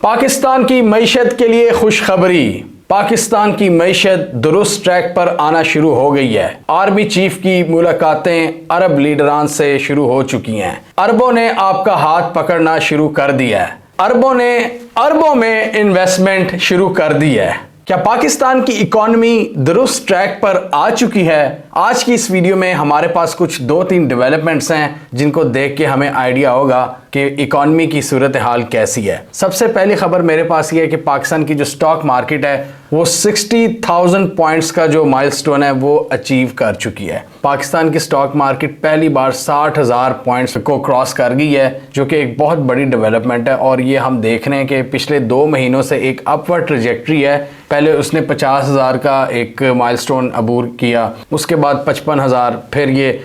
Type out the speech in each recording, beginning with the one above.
पाकिस्तान की मईशत के लिए खुशखबरी। पाकिस्तान की मईशत दुरुस्त ट्रैक पर आना शुरू हो गई है। आर्मी चीफ की मुलाकातें अरब लीडरान से शुरू हो चुकी हैं। अरबों ने आपका हाथ पकड़ना शुरू कर दिया है। अरबों ने अरबों में इन्वेस्टमेंट शुरू कर दी है। क्या पाकिस्तान की इकॉनमी दुरुस्त ट्रैक पर आ चुकी है? आज की इस वीडियो में हमारे पास कुछ 2-3 डेवलपमेंट्स हैं जिनको देख के हमें आइडिया होगा कि इकॉनमी की सूरत हाल कैसी है। सबसे पहली खबर मेरे पास ये है कि पाकिस्तान की जो स्टॉक मार्केट है वो 60,000 पॉइंट्स का जो माइलस्टोन है वो अचीव कर चुकी है। पाकिस्तान की स्टॉक मार्केट पहली बार 60,000 पॉइंट्स को क्रॉस कर गई है, जो कि एक बहुत बड़ी डेवलपमेंट है। और ये हम देख रहे हैं कि पिछले 2 महीनों से एक अपवर्ड ट्रैजेक्टरी है। पहले उसने 50,000 का एक माइलस्टोन अबूर किया, उसके बाद 55,000, फिर ये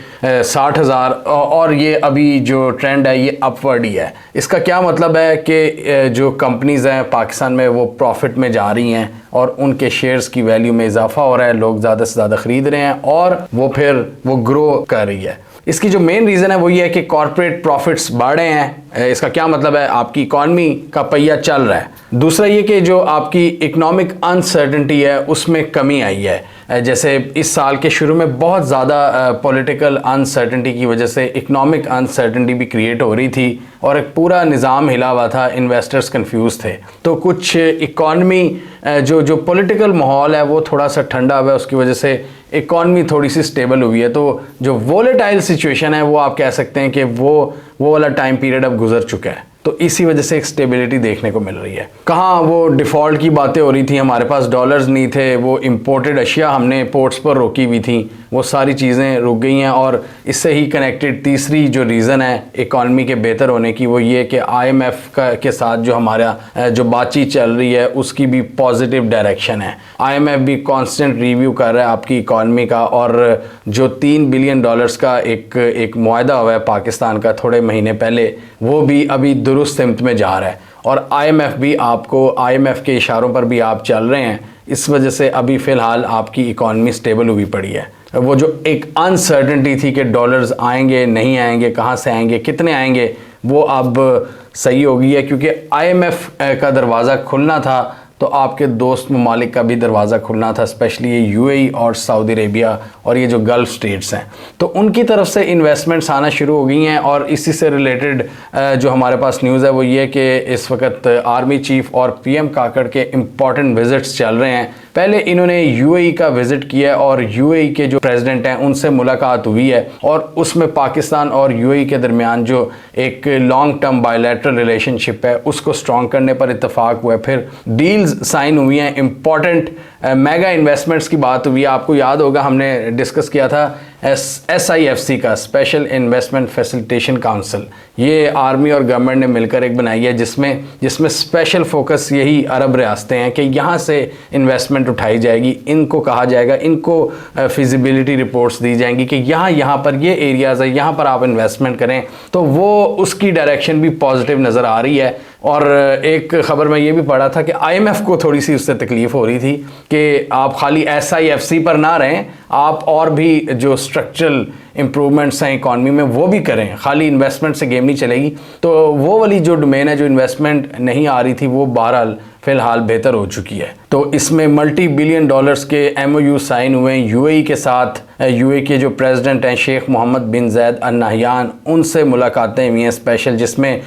60,000 और ये अभी जो ट्रेंड है ये अपवर्ड ही है। इसका क्या मतलब है कि जो कंपनीज़ हैं पाकिस्तान में वो प्रॉफिट में जा रही हैं और उनके शेयर्स की वैल्यू में इजाफा हो रहा है, लोग ज़्यादा से ज़्यादा ख़रीद रहे हैं और वो ग्रो कर रही है। इसकी जो मेन रीज़न है वो ये है कि कॉर्पोरेट प्रॉफिट्स बढ़ रहे हैं। इसका क्या मतलब है? आपकी इकॉनमी का पहिया चल रहा है। दूसरा ये कि जो आपकी इकोनॉमिक अनसर्टेनिटी है उसमें कमी आई है। जैसे इस साल के शुरू में बहुत ज़्यादा पॉलिटिकल अनसर्टेनिटी की वजह से इकोनॉमिक अनसर्टेनिटी भी क्रिएट हो रही थी और एक पूरा निज़ाम हिला हुआ था, इन्वेस्टर्स कंफ्यूज थे। तो कुछ इकॉनमी जो पॉलिटिकल माहौल है वो थोड़ा सा ठंडा हुआ है, उसकी वजह से इकॉनमी थोड़ी सी स्टेबल हुई है। तो जो वोलेटाइल सिचुएशन है वो आप कह सकते हैं कि वो वाला टाइम पीरियड अब गुजर चुका है। तो इसी वजह से एक स्टेबिलिटी देखने को मिल रही है। कहाँ वो डिफ़ॉल्ट की बातें हो रही थी, हमारे पास डॉलर्स नहीं थे, वो इंपोर्टेड अशिया हमने पोर्ट्स पर रोकी हुई थी, वो सारी चीज़ें रुक गई हैं। और इससे ही कनेक्टेड तीसरी जो रीज़न है इकॉनमी के बेहतर होने की वो ये कि IMF के साथ जो हमारा जो बातचीत चल रही है उसकी भी पॉजिटिव डायरेक्शन है। IMF भी कांस्टेंट रिव्यू कर रहा है आपकी इकॉनमी का, और जो $3 बिलियन का एक मुआहदा हुआ है पाकिस्तान का थोड़े महीने पहले, वो भी अभी दुरुस्त सिमत में जा रहा है। और IMF के इशारों पर भी आप चल रहे हैं। इस वजह से अभी फ़िलहाल आपकी इकॉनमी स्टेबल हुई पड़ी है। वो जो एक अनसर्टेनिटी थी कि डॉलर्स आएंगे नहीं आएंगे, कहाँ से आएंगे, कितने आएंगे, वो अब सही हो गई है, क्योंकि IMF का दरवाज़ा खुलना था तो आपके दोस्त ममालिक का भी दरवाज़ा खुलना था, स्पेशली ये UAE और सऊदी अरेबिया और ये जो गल्फ़ स्टेट्स हैं, तो उनकी तरफ से इन्वेस्टमेंट्स आना शुरू हो गई हैं। और इसी से रिलेटेड जो हमारे पास न्यूज़ है वो ये कि इस वक्त आर्मी चीफ और PM काकड़ के इम्पॉर्टेंट विज़िट्स चल रहे हैं। पहले इन्होंने UAE का विज़िट किया और UAE के जो प्रेसिडेंट हैं उनसे मुलाकात हुई है, और उसमें पाकिस्तान और UAE के दरमियान जो एक लॉन्ग टर्म बायलैटरल रिलेशनशिप है उसको स्ट्रॉन्ग करने पर इत्तेफाक हुआ है। फिर डील्स साइन हुई हैं, इंपॉर्टेंट मेगा इन्वेस्टमेंट्स की बात हुई है। आपको याद होगा हमने डिस्कस किया था SIFC का, स्पेशल इन्वेस्टमेंट फैसिलिटेशन काउंसिल। ये आर्मी और गवर्नमेंट ने मिलकर एक बनाई है जिसमें स्पेशल फोकस यही अरब रियासतें हैं कि यहाँ से इन्वेस्टमेंट उठाई जाएगी, इनको कहा जाएगा, इनको फिजिबिलिटी रिपोर्ट्स दी जाएंगी कि यहाँ पर ये एरियाज़ है, यहाँ पर आप इन्वेस्टमेंट करें। तो वो उसकी डायरेक्शन भी पॉजिटिव नज़र आ रही है। और एक ख़बर में ये भी पढ़ा था कि IMF को थोड़ी सी उससे तकलीफ़ हो रही थी कि आप खाली SIFC पर ना रहें, आप और भी जो स्ट्रक्चरल इम्प्रूवमेंट्स हैं इकॉनमी में वो भी करें, खाली इन्वेस्टमेंट से गेम नहीं चलेगी। तो वो वाली जो डोमेन है जो इन्वेस्टमेंट नहीं आ रही थी वो बहरहाल फ़िलहाल बेहतर हो चुकी है। तो इसमें $multi-billion के MOU साइन हुए हैं UAE के साथ। UAE के जो प्रेसिडेंट हैं शेख मोहम्मद बिन ज़ायद अल नहयान, उनसे मुलाकातें हुई हैं स्पेशल, जिसमें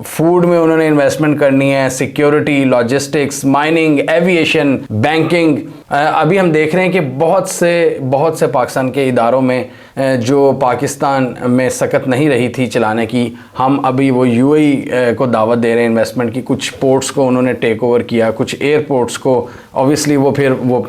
फूड में उन्होंने इन्वेस्टमेंट करनी है, security, logistics, mining, aviation, banking. अभी हम देख रहे हैं कि बहुत से पाकिस्तान के इदारों में जो पाकिस्तान में सकत नहीं रही थी चलाने की, हम अभी वो UAE को दावत दे रहे हैं इन्वेस्टमेंट की। कुछ पोर्ट्स को उन्होंने टेक ओवर किया, कुछ एयरपोर्ट्स को ऑब्वियसली वो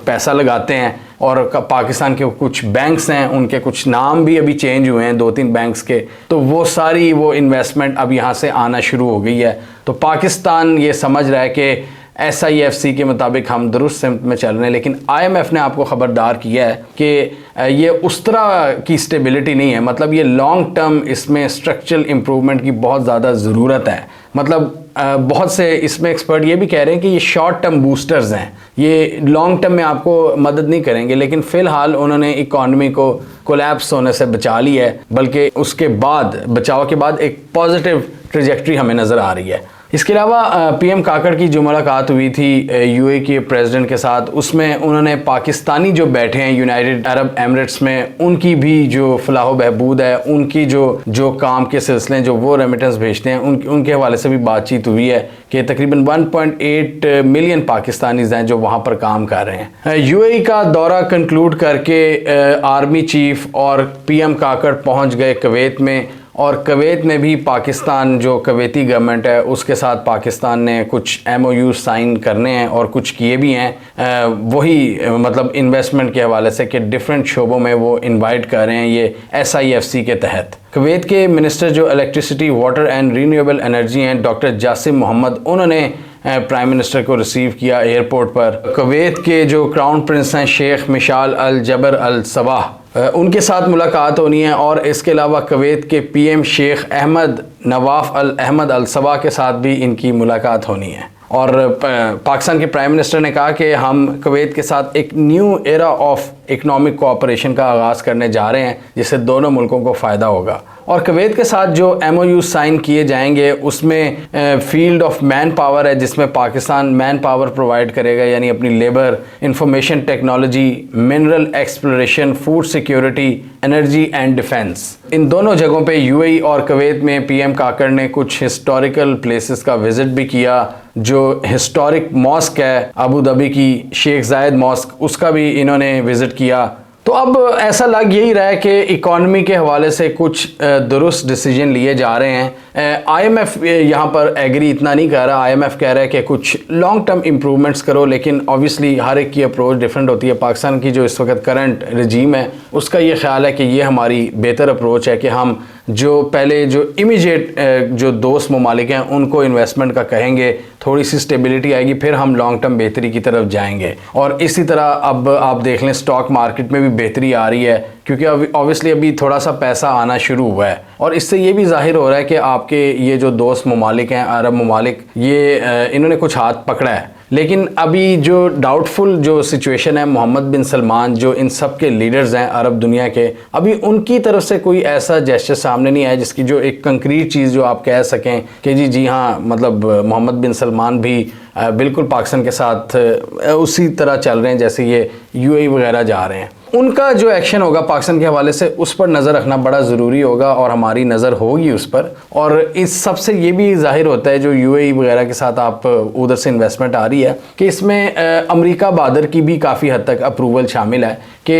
पैसा लगाते हैं। और पाकिस्तान के कुछ बैंक्स हैं, उनके कुछ नाम भी अभी चेंज हुए हैं 2-3 बैंक्स के, तो वो सारी इन्वेस्टमेंट अब यहाँ से आना शुरू हो गई है। तो पाकिस्तान ये समझ रहा है कि SIFC के मुताबिक हम दुरुस्त सिमत में चल रहे हैं, लेकिन IMF ने आपको ख़बरदार किया है कि ये उस तरह की स्टेबिलिटी नहीं है। मतलब ये लॉन्ग टर्म इसमें स्ट्रक्चरल इम्प्रूवमेंट की बहुत ज़्यादा ज़रूरत है। मतलब बहुत से इसमें एक्सपर्ट ये भी कह रहे हैं कि ये शॉर्ट टर्म बूस्टर्स हैं, ये लॉन्ग टर्म में आपको मदद नहीं करेंगे, लेकिन फ़िलहाल उन्होंने इकॉनमी को कोलैप्स होने से बचा लिया है, बल्कि उसके बाद बचाव के बाद एक पॉजिटिव ट्रैजेक्टरी हमें नज़र आ रही है। इसके अलावा पीएम काकड़ की जो मुलाकात हुई थी यूएई के प्रेसिडेंट के साथ, उसमें उन्होंने पाकिस्तानी जो बैठे हैं यूनाइटेड अरब एमिरेट्स में, उनकी भी जो फलाह बहबूद है, उनकी जो काम के सिलसिले जो वो रेमिटेंस भेजते हैं, उनके हवाले से भी बातचीत हुई है कि तकरीबन 1.8 मिलियन पाकिस्तानीज हैं जो वहाँ पर काम कर रहे हैं। यूएई का दौरा कंक्लूड करके आर्मी चीफ और पीएम काकड़ पहुँच गए कुवैत में, और कुवैत में भी पाकिस्तान जो कुवैती गवर्नमेंट है उसके साथ पाकिस्तान ने कुछ MOU साइन करने हैं और कुछ किए भी हैं, वही मतलब इन्वेस्टमेंट के हवाले से कि डिफरेंट शोबों में वो इनवाइट कर रहे हैं ये SIFC के तहत। कुवैत के मिनिस्टर जो electricity, water and renewable energy हैं, डॉक्टर जासिम मोहम्मद, उन्होंने प्राइम मिनिस्टर को रिसीव किया एयरपोर्ट पर। कुवैत के जो क्राउन प्रिंस हैं शेख मिशाल अल जबर अल सबाह, उनके साथ मुलाकात होनी है, और इसके अलावा कुवैत के PM शेख अहमद नवाफ अल अहमद अल सबा के साथ भी इनकी मुलाकात होनी है। और पाकिस्तान के प्राइम मिनिस्टर ने कहा कि हम कुवैत के साथ एक new era of economic cooperation का आगाज़ करने जा रहे हैं जिससे दोनों मुल्कों को फ़ायदा होगा। और कुवैत के साथ जो MOU साइन किए जाएंगे उसमें फील्ड ऑफ मैन पावर है, जिसमें पाकिस्तान मैन पावर प्रोवाइड करेगा, यानी अपनी labour, information technology, mineral exploration, food security, energy and defence. इन दोनों जगहों पे यूएई और कुवैत में PM काकड़ ने कुछ हिस्टोरिकल प्लेसेस का विज़िट भी किया। जो हिस्टोरिक मॉस्क है अबू धाबी की, शेख जायद मॉस्क, उसका भी इन्होंने विज़िट किया। तो अब ऐसा लग यही रहा है कि इकॉनमी के हवाले से कुछ दुरुस्त डिसीजन लिए जा रहे हैं। IMF यहाँ पर एग्री इतना नहीं कर रहा। IMF कह रहा है कि कुछ लॉन्ग टर्म इम्प्रूवमेंट्स करो, लेकिन ऑब्वियसली हर एक की अप्रोच डिफरेंट होती है। पाकिस्तान की जो इस वक्त करंट रजीम है उसका ये ख्याल है कि ये हमारी बेहतर अप्रोच है कि हम जो पहले जो इमीडिएट जो दोस्त ममालिक हैं उनको इन्वेस्टमेंट का कहेंगे, थोड़ी सी स्टेबिलिटी आएगी, फिर हम लॉन्ग टर्म बेहतरी की तरफ जाएंगे। और इसी तरह अब आप देख लें स्टॉक मार्केट में भी बेहतरी आ रही है, क्योंकि ऑब्वियसली अभी थोड़ा सा पैसा आना शुरू हुआ है, और इससे ये भी जाहिर हो रहा है कि आपके ये जो दोस्त ममालिक हैं, अरब ममालिक, ये इन्होंने कुछ हाथ पकड़ा है। लेकिन अभी जो डाउटफुल जो सिचुएशन है, मोहम्मद बिन सलमान जो इन सब के लीडर्स हैं अरब दुनिया के, अभी उनकी तरफ से कोई ऐसा जेस्चर सामने नहीं आया जिसकी जो एक कंक्रीट चीज़ जो आप कह सकें कि जी हाँ, मतलब मोहम्मद बिन सलमान भी बिल्कुल पाकिस्तान के साथ उसी तरह चल रहे हैं जैसे ये यूएई वगैरह जा रहे हैं। उनका जो एक्शन होगा पाकिस्तान के हवाले से उस पर नज़र रखना बड़ा ज़रूरी होगा, और हमारी नज़र होगी उस पर। और इस सबसे ये भी जाहिर होता है जो यूएई वगैरह के साथ आप उधर से इन्वेस्टमेंट आ रही है कि इसमें अमेरिका बादर की भी काफ़ी हद तक अप्रूवल शामिल है कि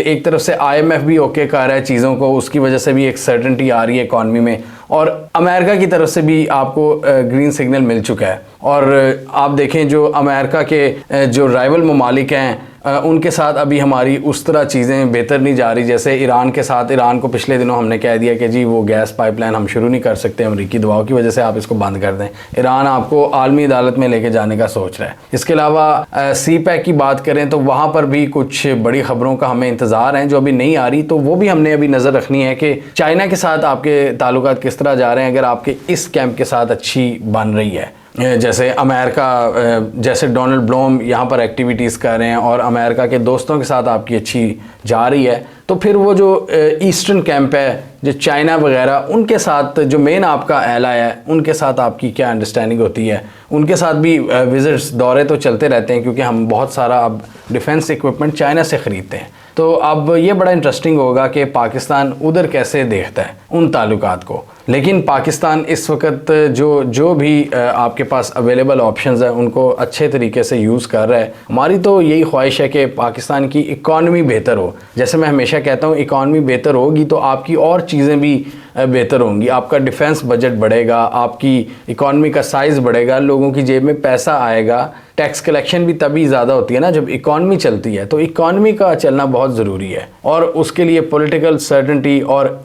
एक तरफ से IMF भी ओके कर रहा है चीज़ों को, उसकी वजह से भी एक सर्टेनिटी आ रही है इकॉनमी में, और अमेरिका की तरफ से भी आपको ग्रीन सिग्नल मिल चुका है। और आप देखें जो अमेरिका के जो राइवल ममालिक हैं उनके साथ अभी हमारी उस तरह चीज़ें बेहतर नहीं जा रही। जैसे ईरान के साथ, ईरान को पिछले दिनों हमने कह दिया कि जी वो गैस पाइपलाइन हम शुरू नहीं कर सकते, अमेरिकी दबाव की वजह से आप इसको बंद कर दें। ईरान आपको आलमी अदालत में लेके जाने का सोच रहा है। इसके अलावा CPEC की बात करें तो वहाँ पर भी कुछ बड़ी खबरों का हमें इंतज़ार है जो अभी नहीं आ रही, तो वो भी हमने अभी नज़र रखनी है कि चाइना के साथ आपके ताल्लुकात किस तरह जा रहे हैं। अगर आपके इस कैंप के साथ अच्छी बन रही है, जैसे अमेरिका, जैसे डोनाल्ड ब्लूम यहाँ पर एक्टिविटीज़ कर रहे हैं और अमेरिका के दोस्तों के साथ आपकी अच्छी जा रही है, तो फिर वो जो ईस्टर्न कैंप है, जो चाइना वगैरह, उनके साथ जो मेन आपका एलाय है, उनके साथ आपकी क्या अंडरस्टैंडिंग होती है? उनके साथ भी विजिट्स, दौरे तो चलते रहते हैं क्योंकि हम बहुत सारा अब डिफेंस इक्विपमेंट चाइना से ख़रीदते हैं। तो अब ये बड़ा इंटरेस्टिंग होगा कि पाकिस्तान उधर कैसे देखता है उन ताल्लुकात को। लेकिन पाकिस्तान इस वक्त जो भी आपके पास अवेलेबल ऑप्शंस हैं उनको अच्छे तरीके से यूज़ कर रहा है। हमारी तो यही ख्वाहिश है कि पाकिस्तान की इकॉनमी बेहतर हो। जैसे मैं हमेशा कहता हूँ, इकॉनमी बेहतर होगी तो आपकी और चीज़ें भी बेहतर होंगी। आपका डिफेंस बजट बढ़ेगा, आपकी इकॉनमी का साइज़ बढ़ेगा, लोगों की जेब में पैसा आएगा। टैक्स कलेक्शन भी तभी ज़्यादा होती है ना जब इकॉनमी चलती है। तो इकॉनमी का चलना बहुत ज़रूरी है, और उसके लिए पॉलिटिकल सर्टेनिटी और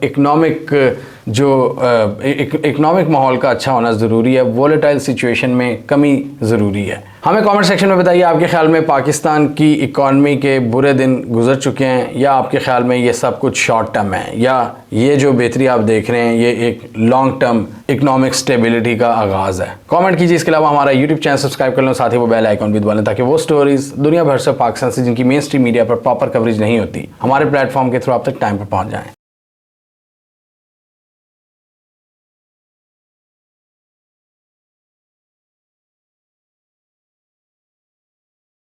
इकोनॉमिक माहौल का अच्छा होना ज़रूरी है। वोलेटाइल सिचुएशन में कमी ज़रूरी है। हमें कमेंट सेक्शन में बताइए, आपके ख्याल में पाकिस्तान की इकॉनमी के बुरे दिन गुजर चुके हैं, या आपके ख्याल में ये सब कुछ शॉर्ट टर्म है, या ये जो बेहतरी आप देख रहे हैं ये एक लॉन्ग टर्म इकोनॉमिक स्टेबिलिटी का आगाज़ है? कमेंट कीजिए। इसके अलावा हमारा यूट्यूब चैनल सब्सक्राइब कर लो, साथ ही वो बेल आइकॉन भी दबा लें ताकि वो स्टोरीज दुनिया भर से पाकिस्तान से जिनकी मेन स्ट्रीम मीडिया पर प्रॉपर कवरेज नहीं होती, हमारे प्लेटफॉर्म के थ्रू आप तक टाइम पर पहुँच जाएँ।